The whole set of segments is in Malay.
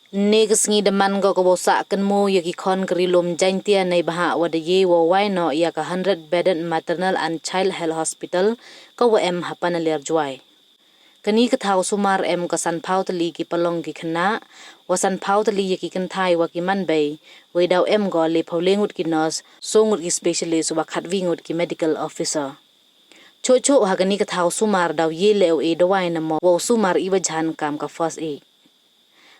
Negasngi daman go bosa kan mo yaki kon grilum jaintia nei baha wada ye wo wai no ya ka 100-bedded maternal and child health hospital ko wa em hapan ler juai. Kani ka thau sumar em ka san phau tali ki palong ki khana wa san phau tali yaki kan thai wa ki man bei we dau em go le phaulengut ki nurse songut ki specialist wa khatwingut ki medical officer. Cho ha kani ka thau sumar dau ye leu e dawai na mo wo sumar iwa jan kam ka first aid.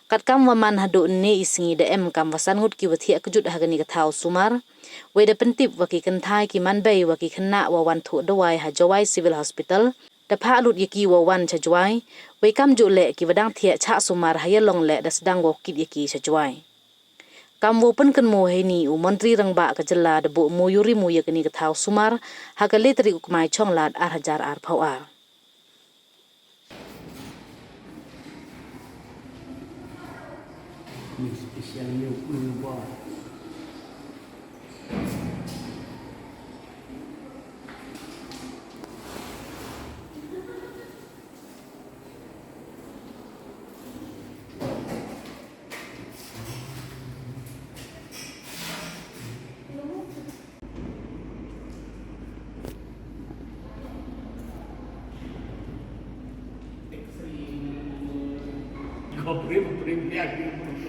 Kat kam waman hadu ne isingi da em kam wasan ngut ki wathi akjut hagani ka thau sumar we da pentip wa ki kan thai ki man bei wa ki khana wa wan thu dawai ha jawai civil hospital da pha lut yaki wa wan cha jawai we kam ju le ki wadang thia cha sumar ha yalong le da sedang wo kit yaki cha jawai kam wo pen kan mo he ni u menteri rangba ka jela da bo mo yuri mo yakani ka thau sumar ha ka le tri ukmai chong lat ar hajar ar phau ar Spesial milk buat. Kau beri lagi.